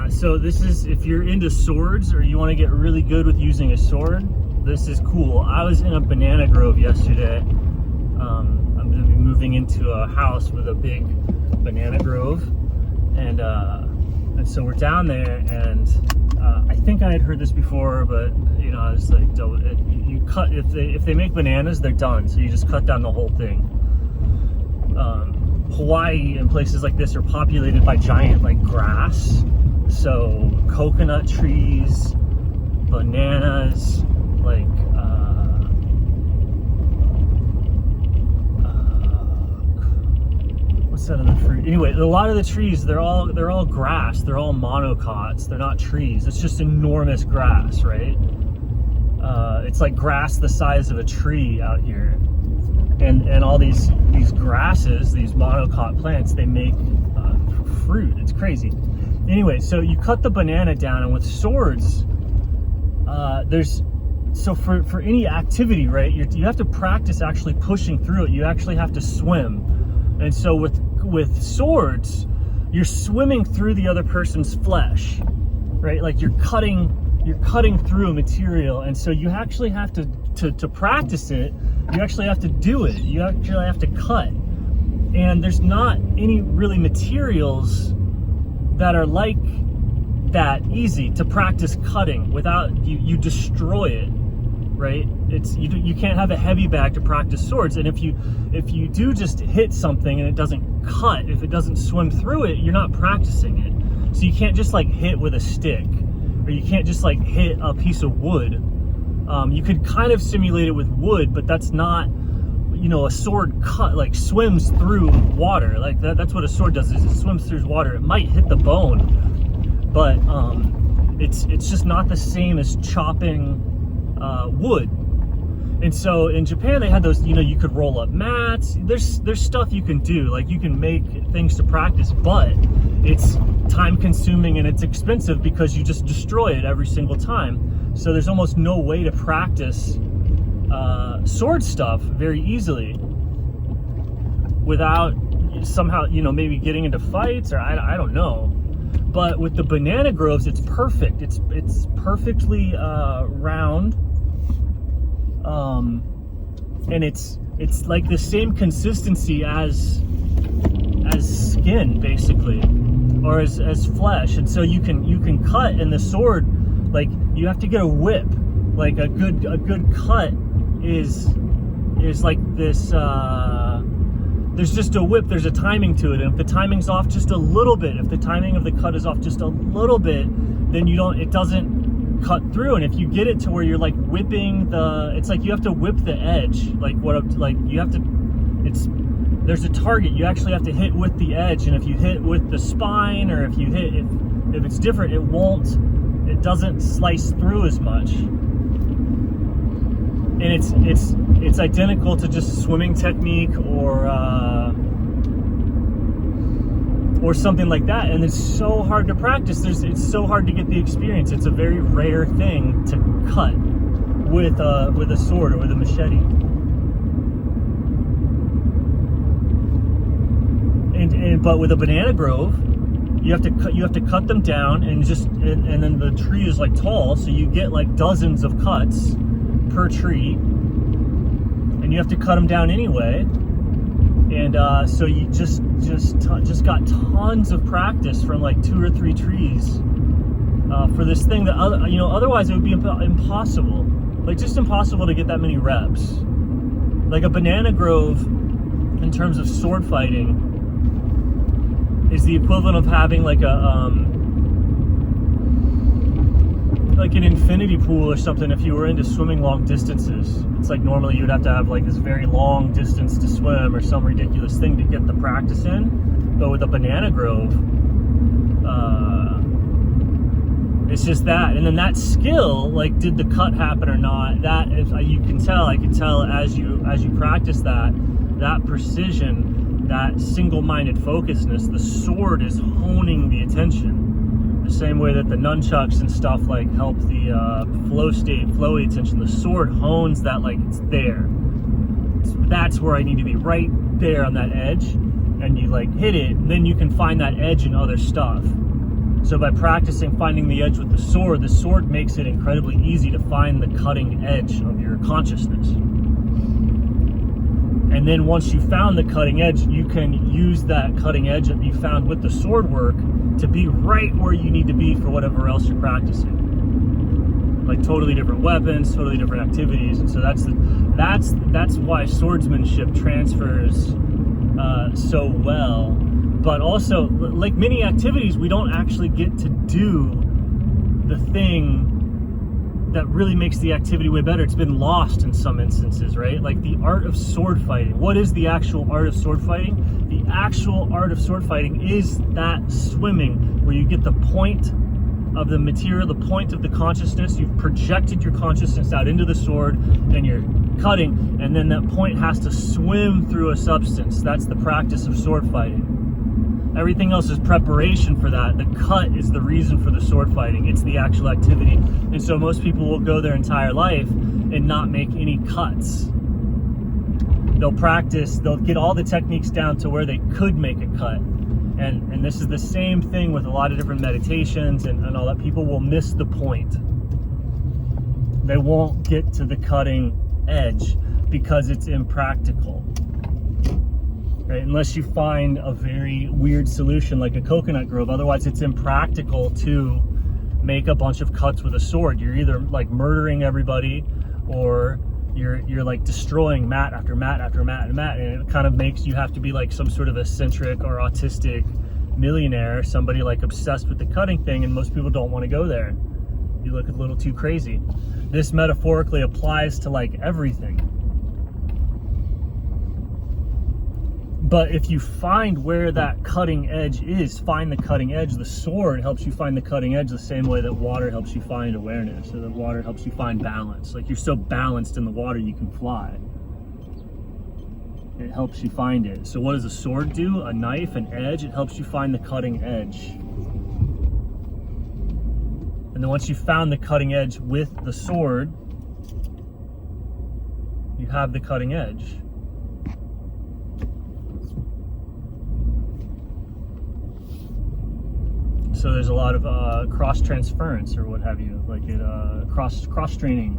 So this is, if you're into swords or you want to get really good with using a sword, this is cool. I was in a banana grove yesterday. I'm going to be moving into a house with a big banana grove, and so we're down there, and I think I had heard this before, but you know, I was like, you cut, if they make bananas, they're done. So you just cut down the whole thing. Hawaii and places like this are populated by giant like grass. So coconut trees, bananas, like what's that other fruit? Anyway, a lot of the trees, they're all grass. They're all monocots. They're not trees. It's just enormous grass, right? It's like grass the size of a tree out here, and all these grasses, these monocot plants, they make fruit. It's crazy. Anyway, so you cut the banana down, and with swords, so for any activity, right, you have to practice actually pushing through it. You actually have to swim. And so with swords, you're swimming through the other person's flesh, right? Like you're cutting through a material, and so you actually have to practice it. You actually have to do it. You actually have to cut. And there's not any really materials that are like that easy to practice cutting without you destroy it, right? It's you can't have a heavy bag to practice swords, and if you do just hit something and it doesn't cut, if it doesn't swim through it, you're not practicing it. So you can't just like hit with a stick, or you can't just like hit a piece of wood. You could kind of simulate it with wood, but that's not, you know, a sword cut like swims through water. Like that's what a sword does, is it swims through water. It might hit the bone, but it's just not the same as chopping wood. And so in Japan they had those, you know, you could roll up mats. There's stuff you can do, like you can make things to practice, but it's time consuming and it's expensive because you just destroy it every single time. So there's almost no way to practice sword stuff very easily without somehow, you know, maybe getting into fights, or I don't know. But with the banana groves, it's perfect. It's perfectly round, and it's like the same consistency as skin, basically, or as flesh. And so you can cut, and the sword, like you have to get a whip. Like a good cut is like this. There's just a whip. There's a timing to it, and if the timing's off just a little bit, if the timing of the cut is off just a little bit, then it doesn't cut through. And if you get it to where you're like whipping it's like you have to whip the edge. There's a target. You actually have to hit with the edge, and if you hit with the spine, or if it's different, it doesn't slice through as much. And it's identical to just swimming technique or something like that, and it's so hard to practice. It's so hard to get the experience. It's a very rare thing to cut with a sword or with a machete. But with a banana grove, you have to cut them down, and then the tree is like tall, so you get like dozens of cuts per tree, and you have to cut them down anyway. And so you just got tons of practice from like 2 or 3 trees for this thing that otherwise it would be impossible, like just impossible to get that many reps. Like a banana grove, in terms of sword fighting, is the equivalent of having like an infinity pool or something if you were into swimming long distances. It's like normally you would have to have like this very long distance to swim or some ridiculous thing to get the practice in. But with a banana grove, it's just that. And then that skill, like did the cut happen or not, that if you can tell, I can tell as you practice that precision, that single-minded focusedness, the sword is honing the attention. The same way that the nunchucks and stuff like help the flowy attention, the sword hones that, like it's there. That's where I need to be, right there on that edge, and you like hit it, and then you can find that edge in other stuff. So by practicing finding the edge with the sword makes it incredibly easy to find the cutting edge of your consciousness. And then once you found the cutting edge, you can use that cutting edge that you found with the sword work to be right where you need to be for whatever else you're practicing. Like totally different weapons, totally different activities. And so that's why swordsmanship transfers so well. But also, like many activities, we don't actually get to do the thing that really makes the activity way better. It's been lost in some instances, right? Like the art of sword fighting. What is the actual art of sword fighting? The actual art of sword fighting is that swimming, where you get the point of the material, the point of the consciousness. You've projected your consciousness out into the sword and you're cutting, and then that point has to swim through a substance. That's the practice of sword fighting. Everything else is preparation for that. The cut is the reason for the sword fighting. It's the actual activity. And so most people will go their entire life and not make any cuts. They'll practice, they'll get all the techniques down to where they could make a cut. And this is the same thing with a lot of different meditations and all that. People will miss the point. They won't get to the cutting edge because it's impractical. Right? Unless you find a very weird solution like a coconut grove. Otherwise, it's impractical to make a bunch of cuts with a sword. You're either like murdering everybody, or you're like destroying mat after mat after mat and mat, and it kind of makes you have to be like some sort of eccentric or autistic millionaire, somebody like obsessed with the cutting thing, and most people don't want to go there. You look a little too crazy. This metaphorically applies to like everything. But if you find where that cutting edge is, find the cutting edge. The sword helps you find the cutting edge the same way that water helps you find awareness, or that water helps you find balance. Like you're so balanced in the water you can fly. It helps you find it. So what does a sword do? A knife, an edge, it helps you find the cutting edge. And then once you found the cutting edge with the sword, you have the cutting edge. So there's a lot of cross transference or what have you, like it cross training